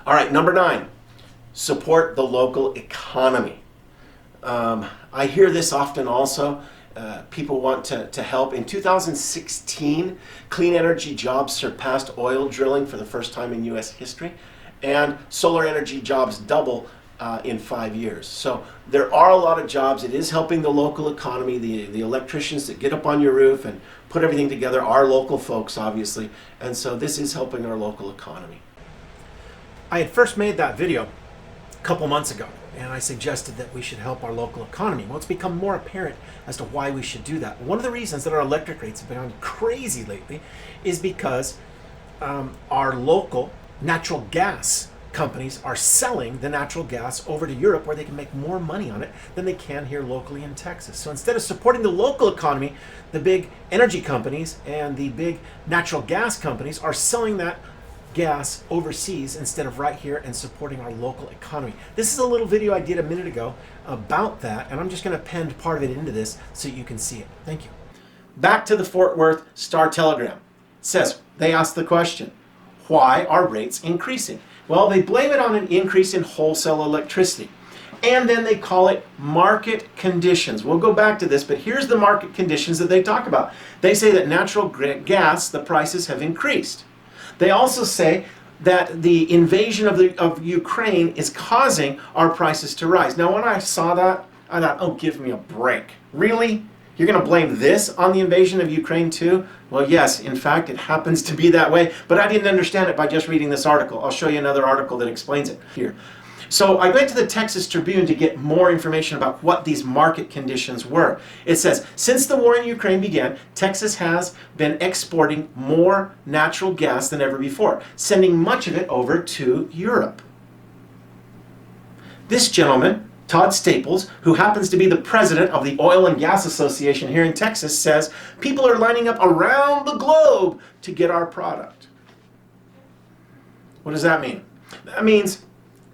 All right, number 9, support the local economy. I hear this often also. People want to help. In 2016, clean energy jobs surpassed oil drilling for the first time in U.S. history, and solar energy jobs double in 5 years. So there are a lot of jobs. It is helping the local economy. The electricians that get up on your roof and put everything together are local folks, obviously, and so this is helping our local economy. I had first made that video a couple months ago, and I suggested that we should help our local economy. Well, it's become more apparent as to why we should do that. One of the reasons that our electric rates have gone crazy lately is because our local natural gas companies are selling the natural gas over to Europe, where they can make more money on it than they can here locally in Texas. So instead of supporting the local economy, the big energy companies and the big natural gas companies are selling that gas overseas instead of right here and supporting our local economy. This is a little video I did a minute ago about that, and I'm just going to append part of it into this so you can see it. Thank you. Back to the Fort Worth Star-Telegram. It says, they asked the question, why are rates increasing? Well, they blame it on an increase in wholesale electricity. And then they call it market conditions. We'll go back to this, but here's the market conditions that they talk about. They say that natural gas, the prices have increased. They also say that the invasion of Ukraine is causing our prices to rise. Now, when I saw that, I thought, oh, give me a break. Really? You're going to blame this on the invasion of Ukraine too? Well, yes, in fact, it happens to be that way, but I didn't understand it by just reading this article. I'll show you another article that explains it here. So I went to the Texas Tribune to get more information about what these market conditions were. It says, since the war in Ukraine began, Texas has been exporting more natural gas than ever before, sending much of it over to Europe. This gentleman, Todd Staples, who happens to be the president of the Oil and Gas Association here in Texas, says people are lining up around the globe to get our product. What does that mean? That means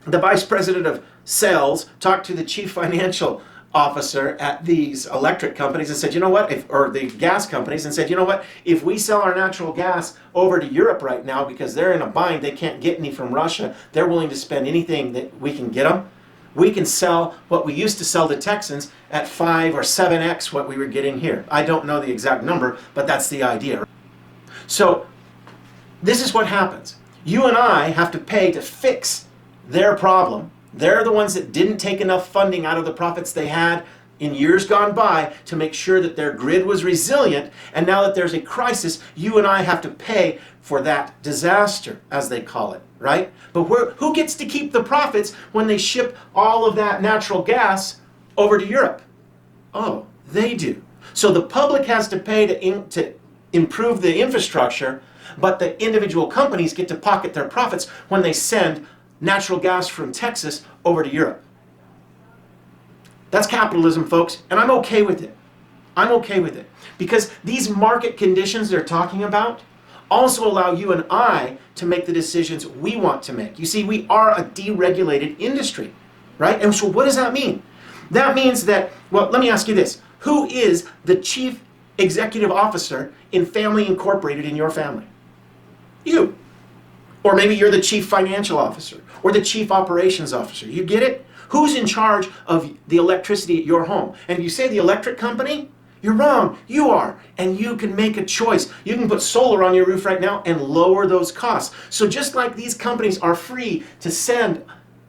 the vice president of sales talked to the chief financial officer at these electric companies and said, you know what, or the gas companies, and said, you know what, if we sell our natural gas over to Europe right now because they're in a bind, they can't get any from Russia, they're willing to spend anything that we can get them, we can sell what we used to sell to Texans at 5 or 7x what we were getting here. I don't know the exact number, but that's the idea. So this is what happens. You and I have to pay to fix their problem. They're the ones that didn't take enough funding out of the profits they had in years gone by to make sure that their grid was resilient, and now that there's a crisis, you and I have to pay for that disaster, as they call it, right? But who gets to keep the profits when they ship all of that natural gas over to Europe? Oh, they do. So the public has to pay to improve the infrastructure, but the individual companies get to pocket their profits when they send natural gas from Texas over to Europe. That's capitalism, folks, and I'm okay with it. I'm okay with it. Because these market conditions they're talking about also allow you and I to make the decisions we want to make. You see, we are a deregulated industry, right? And so what does that mean? That means that, well, let me ask you this. Who is the chief executive officer in Family Incorporated in your family? You. Or maybe you're the chief financial officer or the chief operations officer. You get it? Who's in charge of the electricity at your home? And if you say the electric company, you're wrong. You are. And you can make a choice. You can put solar on your roof right now and lower those costs. So just like these companies are free to send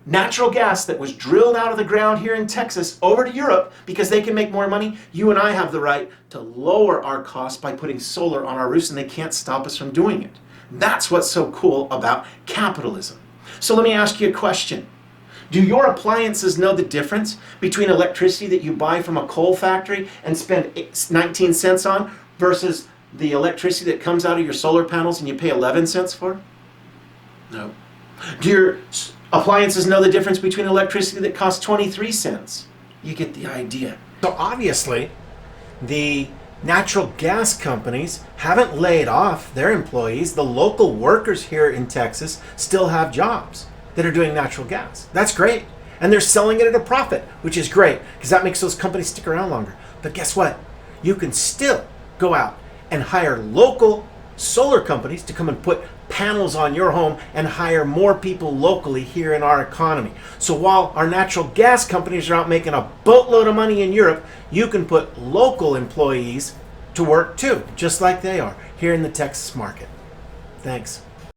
natural gas that was drilled out of the ground here in Texas over to Europe because they can make more money, you and I have the right to lower our costs by putting solar on our roofs, and they can't stop us from doing it. That's what's so cool about capitalism. So let me ask you a question. Do your appliances know the difference between electricity that you buy from a coal factory and spend 19 cents on versus the electricity that comes out of your solar panels and you pay 11 cents for? No. Do your appliances know the difference between electricity that costs 23 cents? You get the idea. So obviously, the natural gas companies haven't laid off their employees. The local workers here in Texas still have jobs that are doing natural gas. That's great. And they're selling it at a profit, which is great because that makes those companies stick around longer. But guess what? You can still go out and hire local solar companies to come and put panels on your home and hire more people locally here in our economy. So while our natural gas companies are out making a boatload of money in Europe, you can put local employees to work too, just like they are here in the Texas market. Thanks.